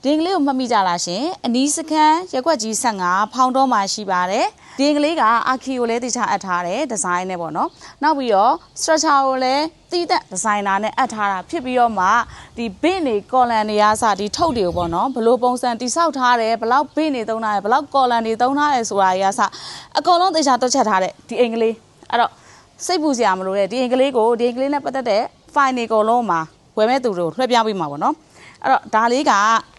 ဒီကလေးကိုမှတ်မိကြလားရှင်အနီးစခန်းရက်ွက်ကြီး15ဖောင်တော့မှရှိပါတယ်ဒီကလေးကအာခီကိုလည်းတခြားအပ်ထားတယ်ဒီဇိုင်းနဲ့ပေါ့နော်နောက်ပြီးတော့ structure ကိုလည်းတီးတဲ့ဒီဇိုင်နာနဲ့အပ်ထားတာဖြစ်ပြီးတော့မှဒီဘင့်တွေကော်လန်တွေအားစဒီထုတ်တွေကိုပေါ့နော်ဘလို့ပုံစံတိဆောက်ထားတယ်ဘလောက်ဘင့်တွေသုံးထားတယ်ဘလောက်ကော်လန်တွေသုံးထားတယ်ဆိုတာကြီးအားစအကုန်လုံးတခြားတွက်ချက်ထားတဲ့ဒီအင်္ဂလိပ်အဲ့တော့စိတ်ပူစရာမလိုတဲ့ဒီအင်္ဂလိပ်ကိုဒီအင်္ဂလိပ်နဲ့ပတ်သက်တဲ့ file တွေအကုန်လုံးမှာဝယ်မဲ့သူတို့လွှဲပြောင်းပေးမှာပေါ့နော်အဲ့တော့ဒါလေးက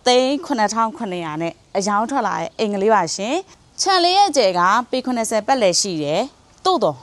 39,900နဲ့အယောင်းထွက်လာတဲ့အင်္ဂလိပ်ပါရှင်ခြံလေးရဲ့ကျယ်ကပေ80ပတ်လည်ရှိတယ်တို့တော့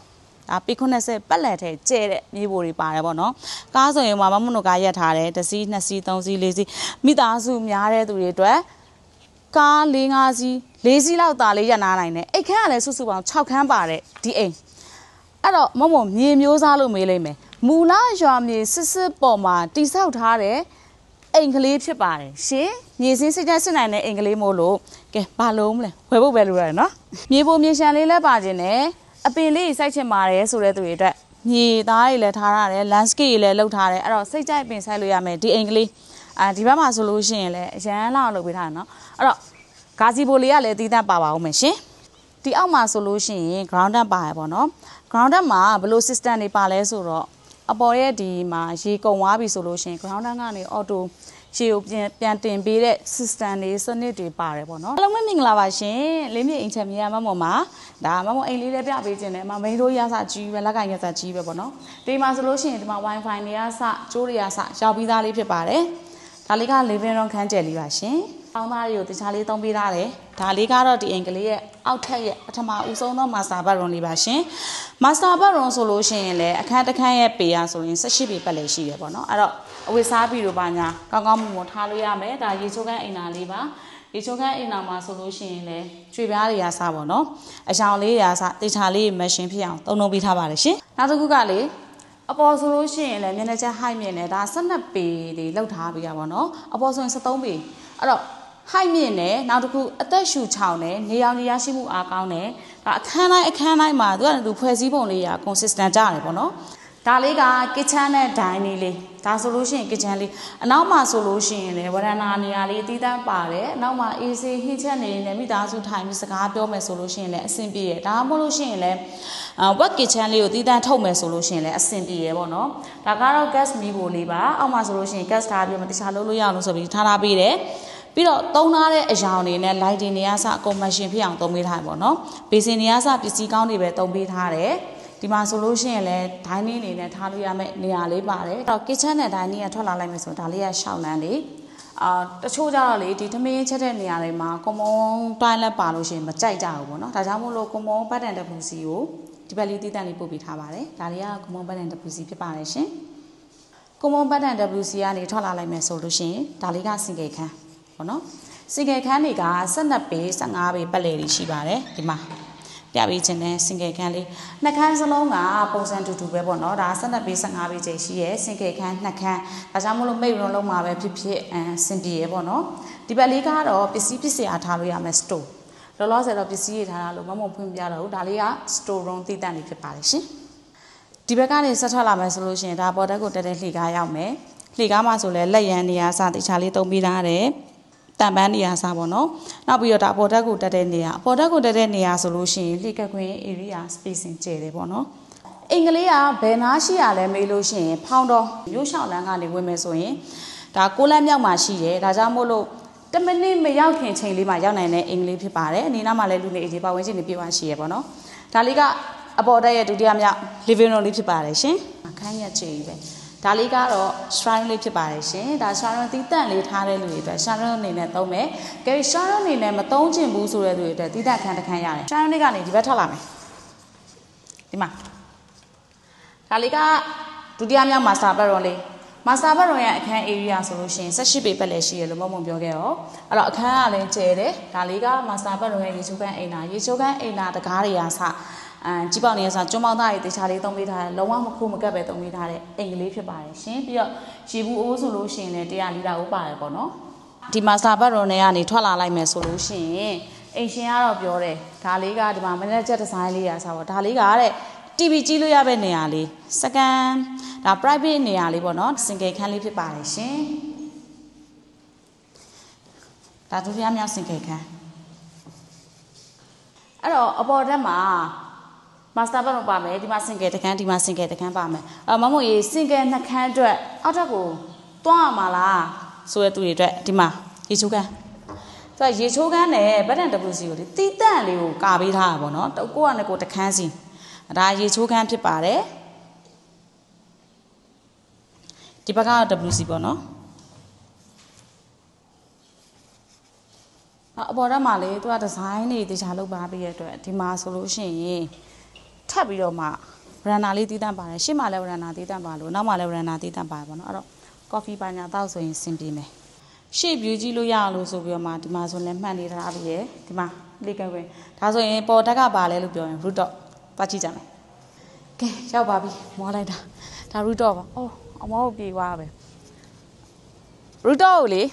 ဒါပေ80ပတ်လည်ထဲကျဲတဲ့မြေပေါ်တွေပါတယ်ပေါ့နော်ကားဆိုရင်မမမနုကားရက်ထားတယ်1စီး2စီး3စီး4စီးမိသားစုများတဲ့သူတွေအတွက်ကား4 5စီး4စီးလောက်တာလေးရက်နားနိုင်တယ်အိတ်ခန်းကလည်းစုစုပေါင်း6ခန်းပါတဲ့ဒီအိမ်အဲ့တော့မမမြေမျိုးစားလို့မေးလိုက်မယ်မူလရွာမြေစစ်စစ်ပေါ်မှာတိဆောက်ထားတဲ့အိမ်ကလေးဖြစ်ပါတယ်ရှင်မြေစင်းစိတ်ချက်စစ်နိုင်တဲ့အိမ်ကလေးမို့လို့ကဲဘာလုံးမလဲဝယ်ဖို့ပဲလိုရတယ်နော်မြေပေါ်မြေရှမ်းလေးလည်းပါခြင်းနဲ့အပင်လေးစိုက်ချင်ပါတယ်ဆိုတဲ့သူတွေအတွက်မြေသားတွေလည်းထားရတယ် landscape တွေလည်းလုပ်ထားတယ်အဲ့တော့စိတ်ကြိုက်ပင်စိုက်လို့ရမယ်ဒီအိမ်ကလေးဒီဘက်မှာဆိုလို့ရှိရင်လည်းအရန်လောက်လုပ်ပေးထားတယ်နော်အဲ့တော့ဂါစီဘိုလေးကလည်းတီးတန့်ပါပါအောင်မယ်ရှင်ဒီအောက်မှာဆိုလို့ရှိရင် ground up ပါရပေါ့နော် ground up မှာဘယ်လို system တွေပါလဲဆိုတော့အပေါ်ရဲ့ဒီမှာရေကုန်သွားပြီဆိုလို့ရှိရင် ground up ကနေ auto ရေကိုပြန်တင်ပေးတဲ့ system တွေစနစ်တွေပါတယ်ပေါ့နော်အားလုံးမင်္ဂလာပါရှင်လေးမြေအိမ်ချက်မြေရမမော်မှာဒါမမော်အိမ်လေးလည်းပြပေးခြင်းနဲ့မိန်းတို့ရစကြီးပဲလက်ကင်ရစကြီးပဲပေါ့နော်ဒီမှာဆိုလို့ရှိရင်ဒီမှာ wifi တွေကစကျိုးတွေကစရောက်ပြီးသားလေးဖြစ်ပါတယ်ဒါလေးက living room ခန်းကျယ်လေးပါရှင်ပေါင်းသားတွေကိုတခြားလေးသုံးပေးထားတယ်ဒါလေးကတော့ဒီအိမ်ကလေးရဲ့အောက်ထပ်ရဲ့ပထမဦးဆုံးသော master bedroom လေးပါရှင် master bedroom ဆိုလို့ရှိရင်လည်းအခန်းတစ်ခန်းရဲ့ပေရဆိုရင်18ပေပတ်လည်ရှိတယ်ပေါ့နော်အဲ့တော့အဝတ်စားပြီးတော့ပါညာကောင်းကောင်းမွန်မွန်ထားလို့ရမယ်ဒါရေချိုးခန်းအိမ်နာလေးပါရေချိုးခန်းအိမ်နာမှာဆိုလို့ရှိရင်လည်းကျွေပြားတွေရစားပေါ့နော်အယောင်လေးရစားတေချာလေးမရှင်ဖြစ်အောင်သုံးပေးထားပါတယ်ရှင်နောက်တစ်ခုကလေအပေါ်ဆိုလို့ရှိရင်လည်းမျက်နှာချက် height မြင့်တယ်ဒါ12ပေတွေလောက်ထားပေးရပါတော့အပေါ်ဆိုရင်13ပေအဲ့တော့ height မြင့်တယ်နောက်တစ်ခုအသက်ရှူချောင်းတယ်နေရောင်ရရှိမှုအားကောင်းတယ်ဒါအခန်းတိုင်းမှာသူဖွဲ့စည်းပုံလေးရာ consistent ကြတယ်ပေါ့နော်ဒါလေးက kitchen နဲ့ dining လေးဒါဆိုလို့ရှိရင် kitchen လေးအနောက်မှာဆိုလို့ရှိရင်လည်းဝရဏနေရာလေးအသီးသန့်ပါတယ်အနောက်မှာ AC ဟင်းချက်နေနဲ့မိသားစုထိုင်ပြီးစကားပြောမယ်ဆိုလို့ရှိရင်လည်းအဆင်ပြေရဒါမှမဟုတ်လို့ရှိရင်လည်းwet kitchen လေးကိုသီးသန့်ထုတ်မယ်ဆိုလို့ရှိရင်လည်းအဆင်ပြေရပေါ့နော်ဒါကတော့ gas မီးဖိုလေးပါအောက်မှာဆိုလို့ရှိရင် gas ထားပြီးမှတခြားလုပ်လို့ရအောင်လို့ဆိုပြီးထားပေးတယ်ပြီးတော့သုံးထားတဲ့အယောင်တွေနဲ့ light တွေနေရာစအကုန် machine ဖြစ်အောင်သုံးပေးထားတယ်ပေါ့နော်ဘေစင်နေရာစပစ္စည်းကောင်းတွေပဲသုံးပေးထားတယ်ဒီမှာဆိုလို့ရှိရင်လည်း dining အနေနဲ့ထားလို့ရမယ့်နေရာလေးပါတယ်အဲ့တော့ kitchen နဲ့ dining ကထွက်လာလိုက်မယ်ဆိုတော့ဒါလေးကရှောင်းလန်းလေးတချို့ကြတော့လေဒီသမင်းချက်တဲ့နေရာတွေမှာကွန်မွန်တိုင်းလက်ပါလို့ရှိရင်မကြိုက်ကြဘူးပေါ့နော်ဒါကြောင့်မို့လို့ကွန်မွန်ဘတ်တန်တပူစီကိုဒီဘက်လေးတည်တန့်လေးပို့ပေးထားပါတယ်ဒါလေးကကွန်မွန်ဘတ်တန်တပူစီဖြစ်ပါတယ်ရှင်ကွန်မွန်ဘတ်တန် WC ကနေထွက်လာလိုက်မယ်ဆိုလို့ရှိရင်ဒါလေးကစင်ကေခန်းပေါ့နော်စင်ကေခန်းတွေက12ပေ15ပေပတ်လည်တွေရှိပါတယ်ဒီမှာပြပေးခြင်းနဲ့စင်ကေခန်းလေးနှစ်ခန်းစလုံးကပုံစံတူတူပဲပေါ့နော်ဒါ12ပေ15ပေကျရှိရဲစင်ကေခန်းနှစ်ခန်းဒါကြောင့်မို့လို့မိတ်ရုံလုံးမှာပဲဖြစ်ဖြစ်စင်ပြေရပေါ့နော်ဒီဘက်လေးကတော့ပစ္စည်းအားထားလို့ရမယ် store လောလောဆယ်တော့ပစ္စည်းတွေထားတာလို့မမုံဖွင့်ပြတော့ဘူးဒါလေးက store room တည်တန့်လေးဖြစ်ပါတယ်ရှင်ဒီဘက်ကနေဆက်ထွက်လာမယ်ဆိုလို့ရှိရင်ဒါပေါ်တက်ကိုတက်တဲ့လှေကားရောက်မယ်လှေကားမှာဆိုလဲလက်ရန်နေရာစတခြားလေးသုံးပေးထားတယ်တန်ပန်းနေရာစားပေါ့နော်နောက်ပြီးတော့ဒါပေါ်တက်ကိုတက်တဲ့နေရာပေါ်တက်ကိုတက်တဲ့နေရာဆိုလို့ရှိရင်လှေကခွင်း area spacing ကျယ်တယ်ပေါ့နော်အင်္ဂလိပ်ကဘယ်နားရှိရလဲမေးလို့ရှိရင်ဖောင်းတော်မြို့လျှောက်လမ်းကနေဝင်မယ်ဆိုရင်ဒါ6လမ်းမြောက်မှာရှိတယ်ဒါကြောင့်မို့လို့10မိနစ်မရောက်ခင်ချိန်လေးမှာရောက်နိုင်တဲ့အင်္ဂလိပ်ဖြစ်ပါတယ်အနေနာမှာလည်းလူနေအေးပါဝင်ချင်းနေပြပါရှိရပေါ့နော်ဒါလေးကအပေါ်တက်ရဲ့ဒုတိယမြောက် living room လေးဖြစ်ပါတယ်ရှင်အခန်းရက်ချေပဲဒါလေးကတော့ shrine လေးဖြစ်ပါတယ်ရှင်ဒါ shrine သီးသန့်လေးထားတဲ့လူတွေအတွက် shrine အနေနဲ့သုံးမယ်ကဲ shrine အနေနဲ့မသုံးချင်ဘူးဆိုတဲ့လူတွေအတွက်သီးသန့်ခန်းတစ်ခန်းရတယ် shrine လေးကနေဒီဘက်ထွက်လာမယ်ဒီမှာဒါလေးကဒုတိယမြောက် master bedroom လေး master bedroom ရဲ့အခန်း area ဆိုလို့ရှိရင်18ပေပတ်လည်ရှိရလို့မုံပြောခဲ့ရောအဲ့တော့အခန်းကလည်းကျယ်တယ်ဒါလေးက master bedroom ရဲ့ရေချိုးခန်းအိမ်နာရေချိုးခန်းအိမ်နာတကားတွေကစကြီးပေါက်နေရဆိုကျွန်းပေါက်သားတွေတခြားလေးသုံးပေးထားတယ်လုံးဝမခိုးမကပ်ပဲသုံးပေးထားတဲ့အင်္ဂလိပ်ဖြစ်ပါတယ်ရှင်ပြီးတော့ရေဘူးအိုးဆိုလို့ရှိရင်လည်း100လီတာအိုးပါတယ်ပေါ့နော်ဒီမှာစာဘတ်ရုံထဲကနေထွက်လာလိုက်မယ်ဆိုလို့ရှိရင်အိမ်ရှင်ကတော့ပြောတယ်ဒါလေးကဒီမှာ manager design လေးရာဆိုတော့ဒါလေးကတဲ့ TV ကြည့်လို့ရတဲ့နေရာလေး second ဒါ private နေရာလေးပေါ့နော် single ခန်းလေးဖြစ်ပါတယ်ရှင် ဒါသူများမြောက်စင်ကဲခန်းအဲ့တော့အပေါ်တက်မှာမာစတာဘတ်ပါမယ်ဒီမှာစင်ကဲတခန်းဒီမှာစင်ကဲတခန်းပါမယ်မမို့ရေစင်ကဲနှခန်းအတွက်အောက်ထပ်ကိုတွားရမှာလားဆိုရတဲ့သူတွေအတွက်ဒီမှာရေချိုးခန်းဆိုတော့ရေချိုးခန်းနဲ့ဘတ်တန် WC ကိုလေတီးတန့်လေးကိုကာပေးထားတာပေါ့နော်ကိုကနဲ့ကိုတခန်းစီဒါရေချိုးခန်းဖြစ်ပါတယ်ဒီဘက်က WC ပေါ့နော်အပေါ်တက်မှာလေသူကဒီဇိုင်းတွေတေချာလုပ်ပါပြီးရတဲ့အတွက်ဒီမှာဆိုလို့ရှိရင်ထပ်ပြီးတော့မှဗရန်နာလေးတီးတန့်ပါတယ်ရှေ့မှာလည်းဗရန်နာတီးတန့်ပါလို့နောက်မှာလည်းဗရန်နာတီးတန့်ပါတယ်ပေါ့နော်အဲ့တော့ကော်ဖီပါညာတောက်ဆိုရင်စင်ပြေမယ်ရှေ့ view ကြည့်လို့ရအောင်လို့ဆိုပြီးတော့မှဒီမှာဆိုလည်းမှတ်နေထားပြီးရဒီမှာလေကကွင်းဒါဆိုရင်ပေါ်တက်ကပါလဲလို့ပြောရင် root dot ပတ်ကြည့်ကြမယ်ကဲရောက်ပါပြီမောလိုက်တာဒါ root dot ပါအော်အမောပြေသွားပဲ root dot ကိုလေ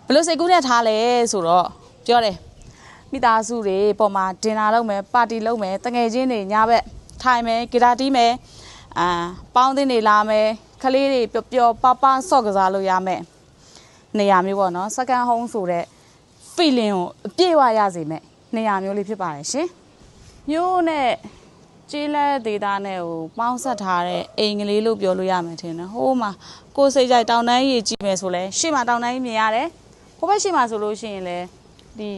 ဘလို့စိတ်ကူးနဲ့ထားလဲဆိုတော့ပြောတယ်မိသားစုတွေပေါ်မှာဒင်နာလုပ်မယ်ပါတီလုပ်မယ်တငယ်ချင်းတွေညဘက်ထိုင်မယ်ဂီတာတီးမယ်ပေါင်းသင်းတွေလာမယ်ခလေးတွေပျော်ပပဆော့ကစားလို့ရမယ်နေရာမျိုးပေါ့နော် second home ဆိုတဲ့ feeling ကိုအပြည့်အဝရစေမယ်နေရာမျိုးလေးဖြစ်ပါတယ်ရှင်မျိုးနဲ့ကျေးလက်ဒေတာနဲ့ဟိုပေါင်းဆက်ထားတဲ့အိမ်ကလေးလို့ပြောလို့ရမယ်ထင်တယ်ဟိုးမှာကိုစိတ်ကြိုက်တောင်တန်းကြီးကြည့်မယ်ဆိုလဲရှေ့မှာတောင်တန်းကြီးမြင်ရတယ်ဟိုဘက်ရှေ့မှာဆိုလို့ရှိရင်လဲဒီ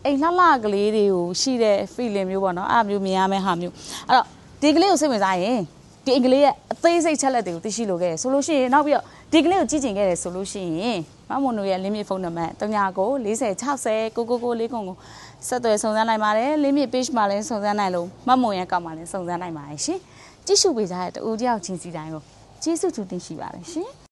အိမ်လှလှကလေးတွေကိုရှိတဲ့ feeling မျိုးပေါ့နော်အဲ့မျိုးမြင်ရမယ့်ဟာမျိုးအဲ့တော့ဒီကလေးကိုစိတ်ဝင်စားရင်ဒီအိမ်ကလေးရဲ့အသေးစိတ်ချက်လက်တွေကိုသိရှိလို့ခဲ့ဆိုလို့ရှိရင်နောက်ပြီးတော့ဒီကလေးကိုကြည့်ကျင်ခဲ့တယ်ဆိုလို့ရှိရင်မမွန်တို့ရဲ့ limit ဖုန်းနံပါတ်39 40 60 999 499ဆက်သွယ်စုံစမ်းနိုင်ပါတယ် limit page မှာလည်းစုံစမ်းနိုင်လို့မမွန်ရဲ့ကောက်မှာလည်းစုံစမ်းနိုင်ပါတယ်ရှင်ကြည့်ရှုပေးကြတဲ့တူတယောက်ချင်းစီတိုင်းကိုကျေးဇူးတူတင်ရှိပါတယ်ရှင်